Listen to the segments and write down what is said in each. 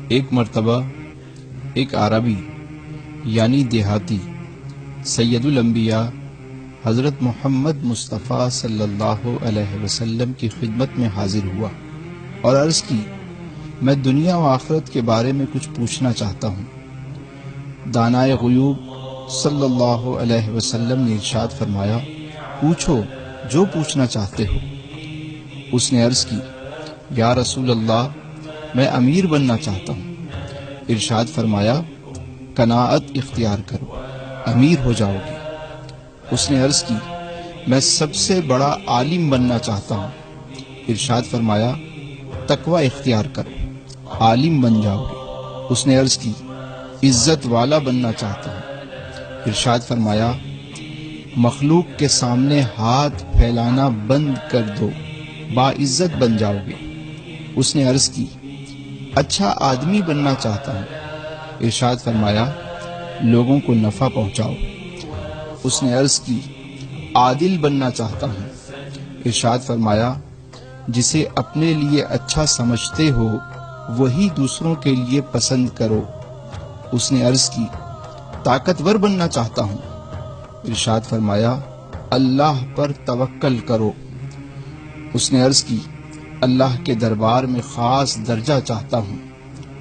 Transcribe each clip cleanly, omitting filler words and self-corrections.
ایک مرتبہ ایک عربی یعنی دیہاتی سید الانبیاء حضرت محمد مصطفیٰ صلی اللہ علیہ وسلم کی خدمت میں حاضر ہوا اور عرض کی، میں دنیا و آخرت کے بارے میں کچھ پوچھنا چاہتا ہوں۔ دانائے غیوب صلی اللہ علیہ وسلم نے ارشاد فرمایا، پوچھو جو پوچھنا چاہتے ہو۔ اس نے عرض کی، یا رسول اللہ، میں امیر بننا چاہتا ہوں۔ ارشاد فرمایا، قناعت اختیار کرو، امیر ہو جاؤ گے۔ اس نے عرض کی، میں سب سے بڑا عالم بننا چاہتا ہوں۔ ارشاد فرمایا، تقوی اختیار کرو، عالم بن جاؤ گے۔ اس نے عرض کی، عزت والا بننا چاہتا ہوں۔ ارشاد فرمایا، مخلوق کے سامنے ہاتھ پھیلانا بند کر دو، باعزت بن جاؤ گے۔ اس نے عرض کی، اچھا آدمی بننا چاہتا ہوں۔ ارشاد فرمایا، لوگوں کو نفع پہنچاؤ۔ اس نے عرض کی، عادل بننا چاہتا ہوں۔ ارشاد فرمایا، جسے اپنے لیے اچھا سمجھتے ہو وہی دوسروں کے لیے پسند کرو۔ اس نے عرض کی، طاقتور بننا چاہتا ہوں۔ ارشاد فرمایا، اللہ پر توکل کرو۔ اس نے عرض کی، اللہ کے دربار میں خاص درجہ چاہتا ہوں۔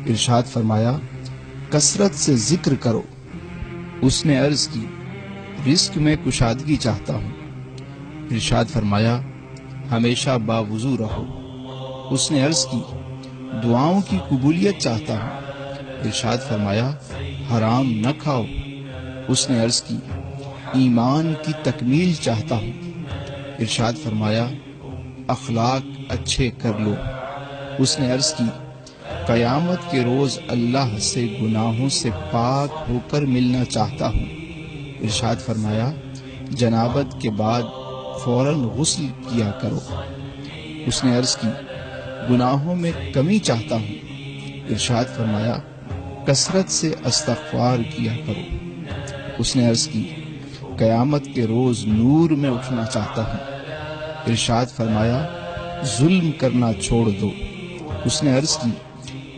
ارشاد فرمایا، کثرت سے ذکر کرو۔ اس نے عرض کی، رزق میں کشادگی چاہتا ہوں۔ ارشاد فرمایا، ہمیشہ باوضو رہو۔ اس نے عرض کی، دعاؤں کی قبولیت چاہتا ہوں۔ ارشاد فرمایا، حرام نہ کھاؤ۔ اس نے عرض کی، ایمان کی تکمیل چاہتا ہوں۔ ارشاد فرمایا، اخلاق اچھے کر لو۔ اس نے عرض کی، قیامت کے روز اللہ سے گناہوں سے پاک ہو کر ملنا چاہتا ہوں۔ ارشاد فرمایا، جنابت کے بعد فوراً غسل کیا کرو۔ اس نے عرض کی، گناہوں میں کمی چاہتا ہوں۔ ارشاد فرمایا، کثرت سے استغفار کیا کرو۔ اس نے عرض کی، قیامت کے روز نور میں اٹھنا چاہتا ہوں۔ ارشاد فرمایا، ظلم کرنا چھوڑ دو۔ اس نے عرض کی،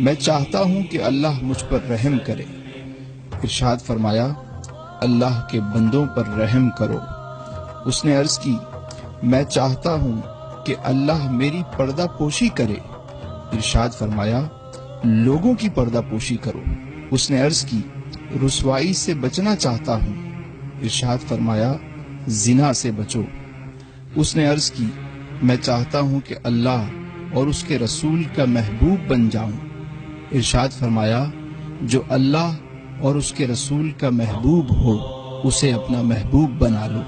میں چاہتا ہوں کہ اللہ مجھ پر رحم کرے۔ ارشاد فرمایا، اللہ کے بندوں پر رحم کرو۔ اس نے عرض کی، میں چاہتا ہوں کہ اللہ میری پردہ پوشی کرے۔ ارشاد فرمایا، لوگوں کی پردہ پوشی کرو۔ اس نے عرض کی، رسوائی سے بچنا چاہتا ہوں۔ ارشاد فرمایا، زنا سے بچو۔ اس نے عرض کی، میں چاہتا ہوں کہ اللہ اور اس کے رسول کا محبوب بن جاؤں۔ ارشاد فرمایا، جو اللہ اور اس کے رسول کا محبوب ہو اسے اپنا محبوب بنا لو۔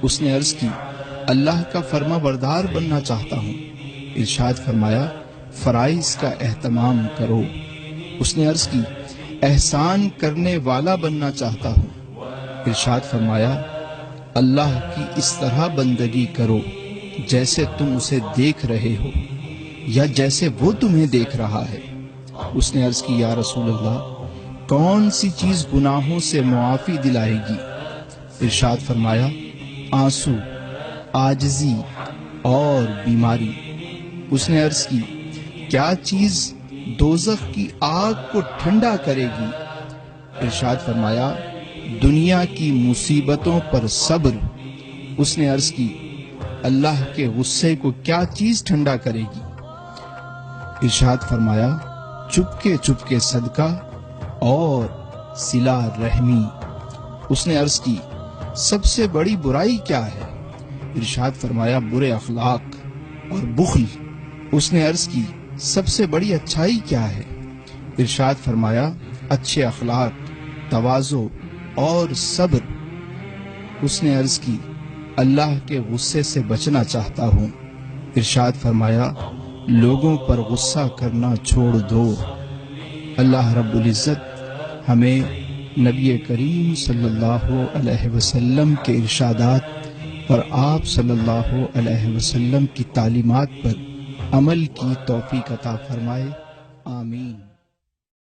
اس نے عرض کی، اللہ کا فرما بردار بننا چاہتا ہوں۔ ارشاد فرمایا، فرائض کا اہتمام کرو۔ اس نے عرض کی، احسان کرنے والا بننا چاہتا ہوں۔ ارشاد فرمایا، اللہ کی اس طرح بندگی کرو جیسے تم اسے دیکھ رہے ہو یا جیسے وہ تمہیں دیکھ رہا ہے۔ اس نے عرض کی، یا رسول اللہ، کون سی چیز گناہوں سے معافی دلائے گی؟ ارشاد فرمایا، آنسو، عاجزی اور بیماری۔ اس نے عرض کی، کیا چیز دوزخ کی آگ کو ٹھنڈا کرے گی؟ ارشاد فرمایا، دنیا کی مصیبتوں پر صبر۔ اس نے عرض کی، اللہ کے غصے کو کیا چیز ٹھنڈا کرے گی؟ ارشاد فرمایا، چپکے صدقہ اور صلہ رحمی۔ اس نے عرض کی، سب سے بڑی برائی کیا ہے؟ ارشاد فرمایا، برے اخلاق اور بخل۔ اس نے عرض کی، سب سے بڑی اچھائی کیا ہے؟ ارشاد فرمایا، اچھے اخلاق، تواضع اور صبر۔ اس نے عرض کی، اللہ کے غصے سے بچنا چاہتا ہوں۔ ارشاد فرمایا، لوگوں پر غصہ کرنا چھوڑ دو۔ اللہ رب العزت ہمیں نبی کریم صلی اللہ علیہ وسلم کے ارشادات اور آپ صلی اللہ علیہ وسلم کی تعلیمات پر عمل کی توفیق عطا فرمائے، آمین۔